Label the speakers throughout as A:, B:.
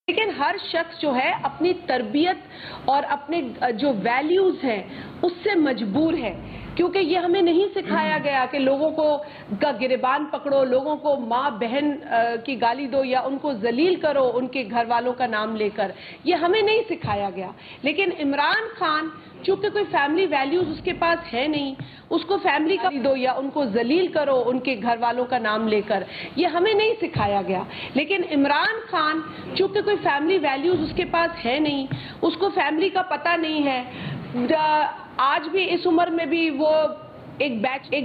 A: لیکن ہر شخص جو ہے اپنی تربیت اور اپنے جو ویلیوز ہیں اس سے مجبور ہے، کیونکہ یہ ہمیں نہیں سکھایا گیا کہ لوگوں کو کا گریبان پکڑو، لوگوں کو ماں بہن کی گالی دو یا ان کو ذلیل کرو ان کے گھر والوں کا نام لے کر، یہ ہمیں نہیں سکھایا گیا۔ لیکن عمران خان چونکہ کوئی فیملی ویلیوز اس کے پاس ہے نہیں، اس کو فیملی کا دو یا ان کو ذلیل کرو ان کے گھر والوں کا نام لے کر، یہ ہمیں نہیں سکھایا گیا۔ لیکن عمران خان چونکہ کوئی فیملی ویلیوز اس کے پاس ہے نہیں، اس کو فیملی کا پتہ نہیں ہے، آج بھی اس عمر میں بھی وہ ایک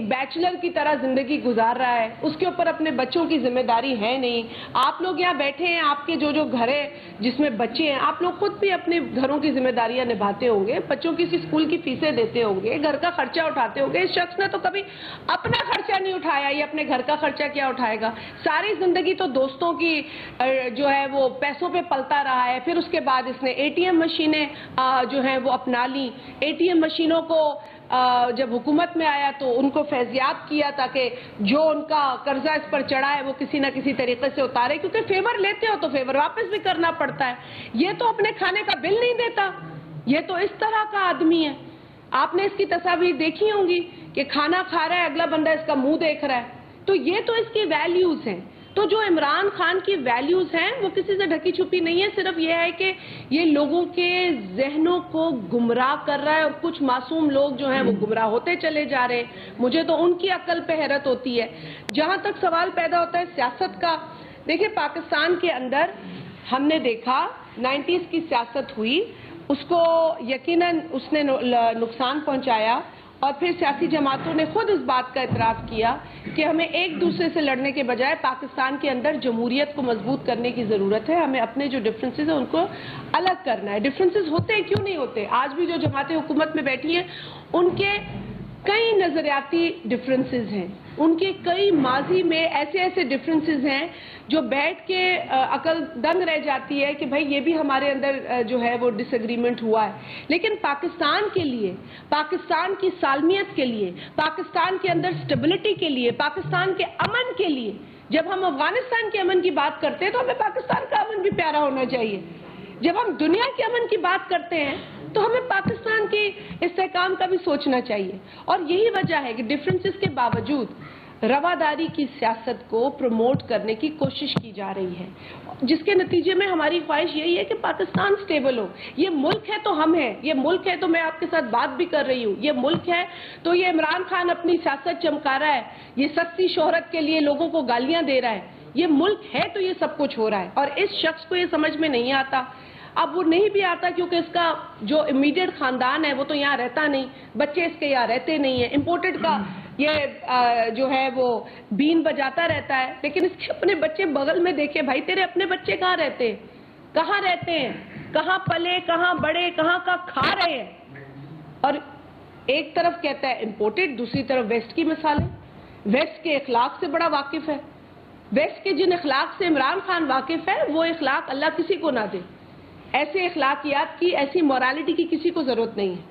A: بیچلر کی طرح زندگی گزار رہا ہے، اس کے اوپر اپنے بچوں کی ذمہ داری ہے نہیں۔ آپ لوگ یہاں بیٹھے ہیں، آپ کے جو گھر ہے جس میں بچے ہیں، آپ لوگ خود بھی اپنے گھروں کی ذمہ داریاں نبھاتے ہوں گے، بچوں کی اسکول کی فیسیں دیتے ہوں گے، گھر کا خرچہ اٹھاتے ہوں گے۔ اس شخص نے تو کبھی اپنا خرچہ نہیں اٹھایا، یہ اپنے گھر کا خرچہ کیا اٹھائے گا؟ ساری زندگی تو دوستوں کی جو ہے وہ پیسوں پہ پلتا رہا ہے۔ پھر اس کے بعد اس نے اے ٹی ایم مشینیں جو ہیں وہ اپنا لی۔ اے ٹی ایم مشینوں کو جب حکومت میں آیا تو ان کو فیضیاب کیا تاکہ جو ان کا قرضہ اس پر چڑھا ہے وہ کسی نہ کسی طریقے سے اتارے، کیونکہ فیور لیتے ہو تو فیور واپس بھی کرنا پڑتا ہے۔ یہ تو اپنے کھانے کا بل نہیں دیتا، یہ تو اس طرح کا آدمی ہے۔ آپ نے اس کی تصاویر دیکھی ہوں گی کہ کھانا کھا رہا ہے، اگلا بندہ اس کا منہ دیکھ رہا ہے، تو یہ تو اس کی ویلیوز ہیں۔ تو جو عمران خان کی ویلیوز ہیں وہ کسی سے ڈھکی چھپی نہیں ہے، صرف یہ ہے کہ یہ لوگوں کے ذہنوں کو گمراہ کر رہا ہے، اور کچھ معصوم لوگ جو ہیں وہ گمراہ ہوتے چلے جا رہے ہیں۔ مجھے تو ان کی عقل پہ حیرت ہوتی ہے۔ جہاں تک سوال پیدا ہوتا ہے سیاست کا، دیکھیں پاکستان کے اندر ہم نے دیکھا 90s کی سیاست ہوئی، اس کو یقیناً اس نے نقصان پہنچایا، اور پھر سیاسی جماعتوں نے خود اس بات کا اعتراف کیا کہ ہمیں ایک دوسرے سے لڑنے کے بجائے پاکستان کے اندر جمہوریت کو مضبوط کرنے کی ضرورت ہے، ہمیں اپنے جو ڈفرینسز ہیں ان کو الگ کرنا ہے۔ ڈفرینسز ہوتے ہیں، کیوں نہیں ہوتے؟ آج بھی جو جماعتیں حکومت میں بیٹھی ہیں ان کے کئی نظریاتی ڈفرینسز ہیں، ان کے کئی ماضی میں ایسے ڈفرینسز ہیں جو بیٹھ کے عقل دنگ رہ جاتی ہے کہ بھائی یہ بھی ہمارے اندر جو ہے وہ ڈس ایگریمنٹ ہوا ہے۔ لیکن پاکستان کے لیے، پاکستان کی سالمیت کے لیے، پاکستان کے اندر سٹیبلٹی کے لیے، پاکستان کے امن کے لیے، جب ہم افغانستان کے امن کی بات کرتے ہیں تو ہمیں پاکستان کا امن بھی پیارا ہونا چاہیے۔ جب ہم دنیا کے امن کی بات کرتے ہیں تو ہمیں پاکستان کے استحکام کا بھی سوچنا چاہیے۔ اور یہی وجہ ہے کہ ڈفرینسز کے باوجود رواداری کی سیاست کو پروموٹ کرنے کی کوشش کی جا رہی ہے، جس کے نتیجے میں ہماری خواہش یہی ہے کہ پاکستان سٹیبل ہو۔ یہ ملک ہے تو ہم ہیں، یہ ملک ہے تو میں آپ کے ساتھ بات بھی کر رہی ہوں، یہ ملک ہے تو یہ عمران خان اپنی سیاست چمکا رہا ہے، یہ سستی شہرت کے لیے لوگوں کو گالیاں دے رہا ہے، یہ ملک ہے تو یہ سب کچھ ہو رہا ہے۔ اور اس شخص کو یہ سمجھ میں نہیں آتا، اب وہ نہیں بھی آتا کیونکہ اس کا جو امیڈیٹ خاندان ہے وہ تو یہاں رہتا نہیں، بچے اس کے یہاں رہتے نہیں ہیں، امپورٹڈ کا یہ جو ہے وہ بین بجاتا رہتا ہے، لیکن اس کے اپنے بچے بغل میں دیکھے، بھائی تیرے اپنے بچے کہاں رہتے ہیں، کہاں رہتے ہیں، کہاں پلے، کہاں بڑے، کہاں کا کھا رہے ہیں۔ اور ایک طرف کہتا ہے امپورٹڈ، دوسری طرف ویسٹ کی مثالیں، ویسٹ کے اخلاق سے بڑا واقف ہے۔ ویسٹ کے جن اخلاق سے عمران خان واقف ہے وہ اخلاق اللہ کسی کو نہ دے، ایسے اخلاقیات کی، ایسی مورالٹی کی کسی کو ضرورت نہیں ہے۔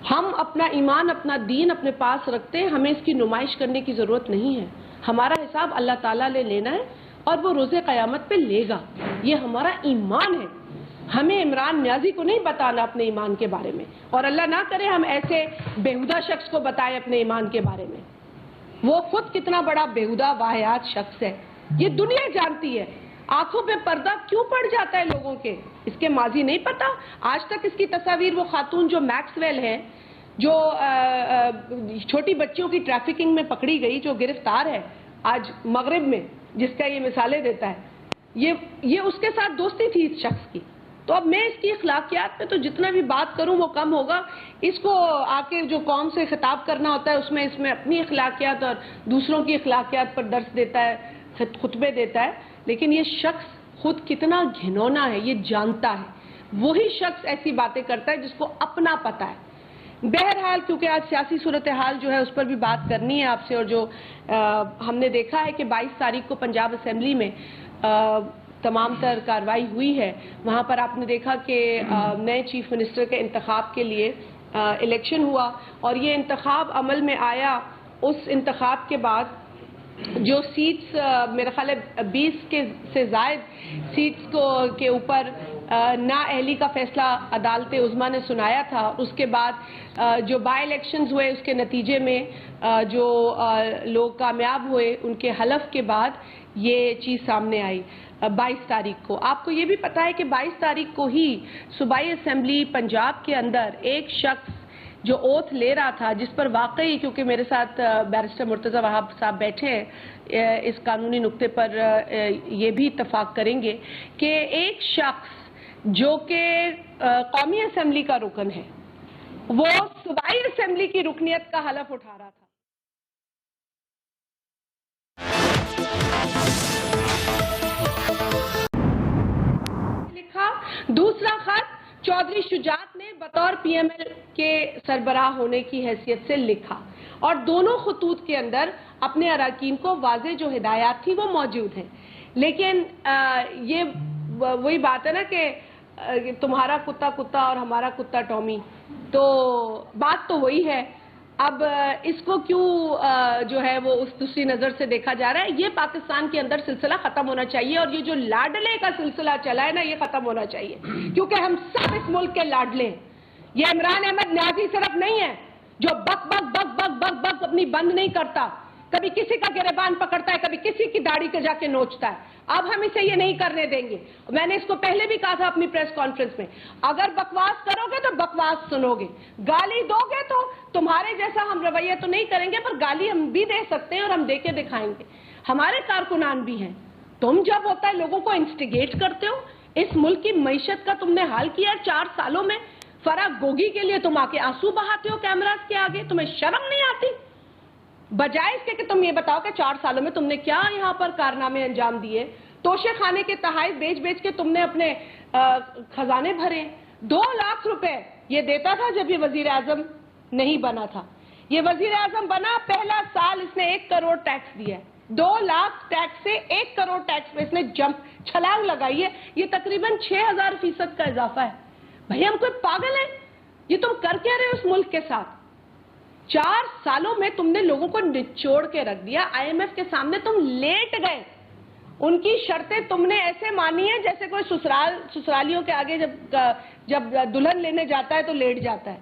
A: ہم اپنا ایمان، اپنا دین اپنے پاس رکھتے ہیں، ہمیں اس کی نمائش کرنے کی ضرورت نہیں ہے۔ ہمارا حساب اللہ تعالیٰ نے لینا ہے اور وہ روز قیامت پہ لے گا، یہ ہمارا ایمان ہے۔ ہمیں عمران نیازی کو نہیں بتانا اپنے ایمان کے بارے میں، اور اللہ نہ کرے ہم ایسے بیہودہ شخص کو بتائیں اپنے ایمان کے بارے میں۔ وہ خود کتنا بڑا بیہودہ واہیات شخص ہے، یہ دنیا جانتی ہے۔ آنکھوں پہ پردہ کیوں پڑ جاتا ہے لوگوں کے؟ اس کے ماضی نہیں پتا؟ آج تک اس کی تصاویر، وہ خاتون جو میکس ویل ہے، جو چھوٹی بچیوں کی ٹریفکنگ میں پکڑی گئی، جو گرفتار ہے آج مغرب میں، جس کا یہ مثالیں دیتا ہے، یہ اس کے ساتھ دوستی تھی اس شخص کی۔ تو اب میں اس کی اخلاقیات پہ تو جتنا بھی بات کروں وہ کم ہوگا۔ اس کو آ کے جو قوم سے خطاب کرنا ہوتا ہے اس میں اپنی اخلاقیات اور دوسروں کی اخلاقیات پر درس دیتا ہے، خطبے دیتا ہے، لیکن یہ شخص خود کتنا گھنونا ہے یہ جانتا ہے۔ وہی شخص ایسی باتیں کرتا ہے جس کو اپنا پتہ ہے۔ بہرحال کیونکہ آج سیاسی صورتحال جو ہے اس پر بھی بات کرنی ہے آپ سے، اور جو ہم نے دیکھا ہے کہ 22 تاریخ کو پنجاب اسمبلی میں تمام تر کارروائی ہوئی ہے، وہاں پر آپ نے دیکھا کہ نئے چیف منسٹر کے انتخاب کے لیے الیکشن ہوا، اور یہ انتخاب عمل میں آیا۔ اس انتخاب کے بعد جو سیٹس میرا خیال ہے 20 سے زائد سیٹس کے اوپر نا اہلی کا فیصلہ عدالت عظمیٰ نے سنایا تھا. اس کے بعد جو بائی الیکشنز ہوئے اس کے نتیجے میں جو لوگ کامیاب ہوئے ان کے حلف کے بعد یہ چیز سامنے آئی 22 تاریخ کو. آپ کو یہ بھی پتا ہے کہ 22 تاریخ کو ہی صوبائی اسمبلی پنجاب کے اندر ایک شخص جو اوتھ لے رہا تھا, جس پر واقعی, کیونکہ میرے ساتھ بیرسٹر مرتضی وہاب صاحب بیٹھے ہیں, اس قانونی نقطے پر یہ بھی اتفاق کریں گے کہ ایک شخص جو کہ قومی اسمبلی کا رکن ہے وہ صوبائی اسمبلی کی رکنیت کا حلف اٹھا رہا تھا. لکھا دوسرا خط چودھری شجاعت نے بطور پی ایم ایل کے سربراہ ہونے کی حیثیت سے لکھا, اور دونوں خطوط کے اندر اپنے اراکین کو واضح جو ہدایات تھی وہ موجود ہیں. لیکن یہ وہی بات ہے نا کہ تمہارا کتا کتا اور ہمارا کتا ٹامی, تو بات تو وہی ہے. اب اس کو کیوں جو ہے وہ اس دوسری نظر سے دیکھا جا رہا ہے؟ یہ پاکستان کے اندر سلسلہ ختم ہونا چاہیے, اور یہ جو لاڈلے کا سلسلہ چلا ہے نا یہ ختم ہونا چاہیے, کیونکہ ہم سب اس ملک کے لاڈلے ہیں. یہ عمران احمد نیازی صرف نہیں ہے جو بک بک بک بک بک بک اپنی بند نہیں کرتا, کبھی کسی کا گریبان پکڑتا ہے, کبھی کسی کی داڑھی کے جا کے نوچتا ہے. اب ہم اسے یہ نہیں کرنے دیں گے. میں نے اس کو پہلے بھی کہا تھا اپنی پریس کانفرنس میں, اگر بکواس کرو گے تو بکواس سنو گے, گالی دو گے تو تمہارے جیسا ہم رویہ تو نہیں کریں گے, پر گالی ہم بھی دے سکتے ہیں اور ہم دے کے دکھائیں گے. ہمارے کارکنان بھی ہیں. تم جب ہوتا ہے لوگوں کو انسٹیگیٹ کرتے ہو, اس ملک کی معیشت کا تم نے حال کیا 4 سالوں میں. فرا گوگی کے لیے تم آ کے آنسو بہاتے ہو کیمراز کے آگے, تمہیں شرم نہیں آتی؟ بجائے اس کے کہ تم یہ بتاؤ کہ 4 سالوں میں تم نے کیا یہاں پر کارنامے انجام دیے. توشے خانے کے تحائف بیچ بیچ کے تم نے اپنے خزانے بھرے. 2 لاکھ روپے یہ دیتا تھا جب یہ وزیر اعظم نہیں بنا تھا. یہ وزیر اعظم بنا پہلا سال اس نے 1 کروڑ ٹیکس دیا ہے. 2 لاکھ ٹیکس سے 1 کروڑ ٹیکس میں اس نے چھلانگ لگائی ہے. یہ تقریباً 6000% کا اضافہ ہے. بھئی ہم کوئی پاگل ہیں؟ یہ تم کر کیا رہے اس ملک کے ساتھ؟ 4 سالوں میں تم نے لوگوں کو نچوڑ کے رکھ دیا. آئی ایم ایف کے سامنے تم لیٹ گئے. ان کی شرطیں تم نے ایسے مانی ہیں جیسے کوئی سسرالیوں کے آگے جب دلہن لینے جاتا ہے تو لیٹ جاتا ہے.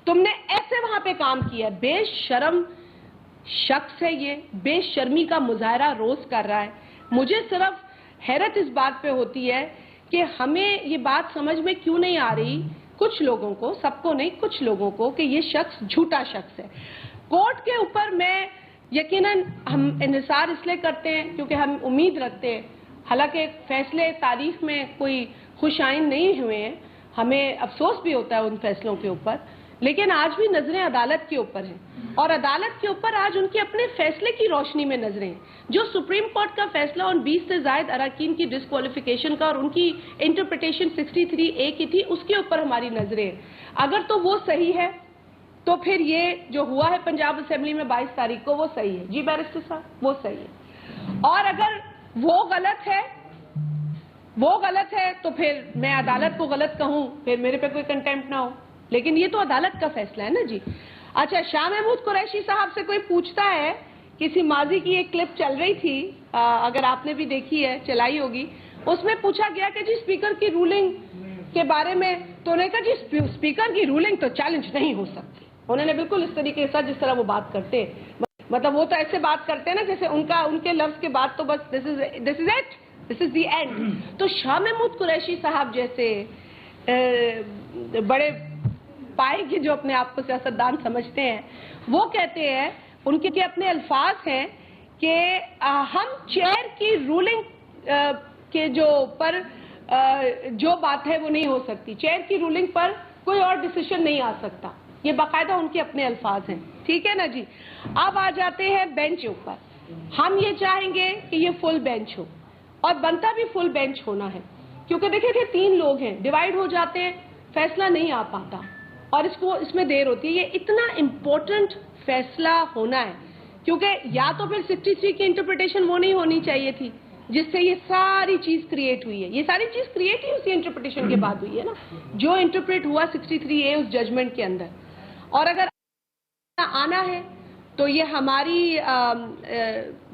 A: تم نے ایسے وہاں پہ کام کیا. بے شرم شخص ہے یہ, بے شرمی کا مظاہرہ روز کر رہا ہے. مجھے صرف حیرت اس بات پہ ہوتی ہے کہ ہمیں یہ بات سمجھ میں کیوں نہیں آ رہی, کچھ لوگوں کو, سب کو نہیں, کچھ لوگوں کو, کہ یہ شخص جھوٹا شخص ہے. کورٹ کے اوپر میں یقیناً ہم انحصار اس لیے کرتے ہیں کیونکہ ہم امید رکھتے ہیں, حالانکہ فیصلے تاریخ میں کوئی خوش آئند نہیں ہوئے ہیں, ہمیں افسوس بھی ہوتا ہے ان فیصلوں کے اوپر, لیکن آج بھی نظریں عدالت کے اوپر ہیں, اور عدالت کے اوپر آج ان کے اپنے فیصلے کی روشنی میں نظریں ہیں. جو سپریم کورٹ کا فیصلہ ان 20 سے زائد اراکین کی ڈسکوالیفیکیشن کا اور ان کی انٹرپریٹیشن 63A کی تھی, اس کے اوپر ہماری نظریں ہیں. اگر تو وہ صحیح ہے تو پھر یہ جو ہوا ہے پنجاب اسمبلی میں 22 تاریخ کو وہ صحیح ہے. جی بیرسٹر صاحب, وہ صحیح ہے. اور اگر وہ غلط ہے تو پھر میں عدالت کو غلط کہوں, پھر میرے پہ کوئی کنٹیمپٹ نہ ہو, لیکن یہ تو عدالت کا فیصلہ ہے نا جی. اچھا, شاہ محمود قریشی صاحب سے کوئی پوچھتا ہے, کسی ماضی کی ایک کلپ چل رہی تھی, اگر آپ نے بھی دیکھی ہے, چلائی ہوگی, اس میں پوچھا گیا کہ جی اسپیکر کی رولنگ کے بارے میں, تو انہوں نے کہا جی اسپیکر کی رولنگ تو چیلنج نہیں ہو سکتی. انہوں نے بالکل اس طریقے سے جس طرح وہ بات کرتے ہیں, مطلب وہ تو ایسے بات کرتے ہیں نا جیسے ان کے لفظ کے بعد تو بس this is the end. تو شاہ محمود قریشی صاحب جیسے بڑے پائے کی جو اپنے آپ کو سیاستدان سمجھتے ہیں, وہ کہتے ہیں, ان کے اپنے الفاظ ہیں کہ ہم چیئر کی رولنگ کے جو بات ہے وہ نہیں ہو سکتی, چیئر کی رولنگ پر کوئی اور ڈیسیشن نہیں آ سکتا. یہ باقاعدہ ان کے اپنے الفاظ ہیں, ٹھیک ہے نا جی. اب آ جاتے ہیں بینچ اوپر. ہم یہ چاہیں گے کہ یہ فل بینچ ہو, اور بنتا بھی فل بینچ ہونا ہے, کیونکہ دیکھیں کہ 3 لوگ ہیں, ڈیوائیڈ ہو جاتے ہیں, فیصلہ نہیں آ پاتا, اور اس میں دیر ہوتی ہے. یہ اتنا امپورٹنٹ فیصلہ ہونا ہے, کیونکہ یا تو پھر 63 کی انٹرپریٹیشن وہ نہیں ہونی چاہیے تھی جس سے یہ ساری چیز کریٹ ہوئی ہے. یہ ساری چیز کریٹ ہی اسی انٹرپریٹیشن کے بعد ہوئی ہے نا, جو انٹرپریٹ ہوا 63A اس ججمنٹ کے اندر. اور اگر آنا ہے تو یہ ہماری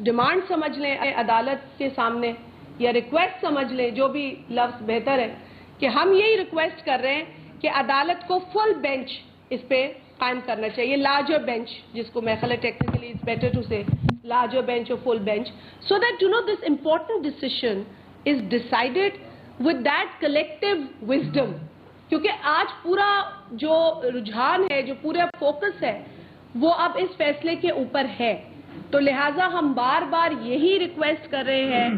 A: ڈیمانڈ سمجھ لیں عدالت کے سامنے، یا ریکویسٹ سمجھ لیں، جو بھی لفظ بہتر ہے، کہ ہم یہی ریکویسٹ کر رہے ہیں کہ عدالت کو فل بینچ اس پہ قائم کرنا چاہیے، لارجر بینچ، جس کو میں خیال ٹیکنیکلی اٹس بیٹر ٹو سے larger bench or full bench, so that this important decision is decided with that collective wisdom. کیونکہ آج پورا جو رجحان ہے، جو پورا فوکس ہے، وہ اب اس فیصلے کے اوپر ہے. تو لہٰذا ہم بار بار یہی ریکویسٹ کر رہے ہیں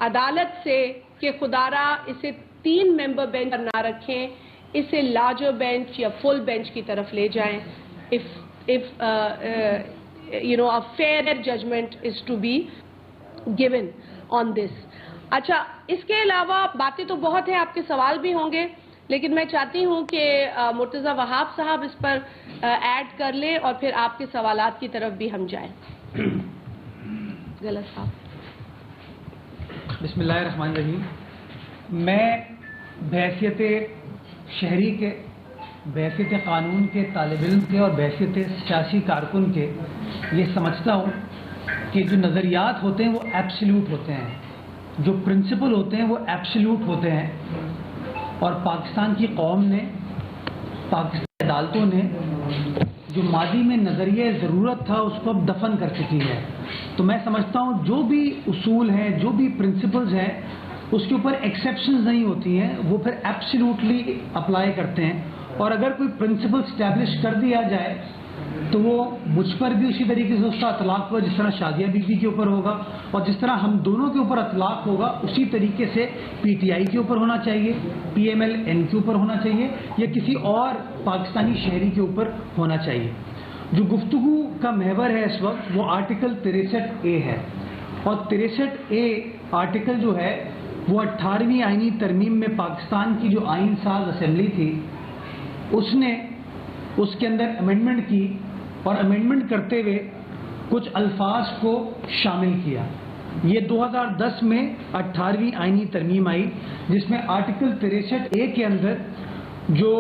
A: عدالت سے کہ خدارا اسے 3 ممبر بینچ پر نہ رکھیں، اسے لارجر بینچ یا فل بینچ کی طرف لے جائیں. A fair judgment is to be given on this. اچھا، اس کے علاوہ باتیں تو بہت ہیں، آپ کے سوال بھی ہوں گے، لیکن میں چاہتی ہوں کہ مرتضی وہاب صاحب اس پر ایڈ کر لیں اور پھر آپ کے سوالات کی طرف بھی ہم جائیں. غلط صاحب.
B: بسم اللہ الرحمن الرحیم. میں بحیثیت شہری کے، بحیثیت قانون کے طالب علم کے اور بحیثیت سیاسی کارکن کے یہ سمجھتا ہوں کہ جو نظریات ہوتے ہیں وہ ایبسلیوٹ ہوتے ہیں، جو پرنسپل ہوتے ہیں وہ ایبسلیوٹ ہوتے ہیں، اور پاکستان کی قوم نے، پاکستان عدالتوں نے جو ماضی میں نظریہ ضرورت تھا اس کو اب دفن کر چکی ہے. تو میں سمجھتا ہوں جو بھی اصول ہیں، جو بھی پرنسپلز ہیں، اس کے اوپر ایکسیپشنز نہیں ہوتی ہیں، وہ پھر ایبسلیوٹلی اپلائی کرتے ہیں. اور اگر کوئی پرنسپل اسٹیبلش کر دیا جائے تو وہ مجھ پر بھی اسی طریقے سے اس کا اطلاق ہوگا، جس طرح شادیہ بیوی کے اوپر ہوگا، اور جس طرح ہم دونوں کے اوپر اطلاق ہوگا اسی طریقے سے پی ٹی آئی کے اوپر ہونا چاہیے، پی ایم ایل این کے اوپر ہونا چاہیے، یا کسی اور پاکستانی شہری کے اوپر ہونا چاہیے. جو گفتگو کا محور ہے اس وقت وہ آرٹیکل 63A ہے، اور 63A آرٹیکل جو ہے وہ 18ویں آئینی ترمیم میں پاکستان کی جو آئین ساز اسمبلی تھی اس نے اس کے اندر امینڈمنٹ کی، اور امینڈمنٹ کرتے ہوئے کچھ الفاظ کو شامل کیا. یہ 2010 میں 18ویں آئینی ترمیم آئی، جس میں آرٹیکل 63A کے اندر جو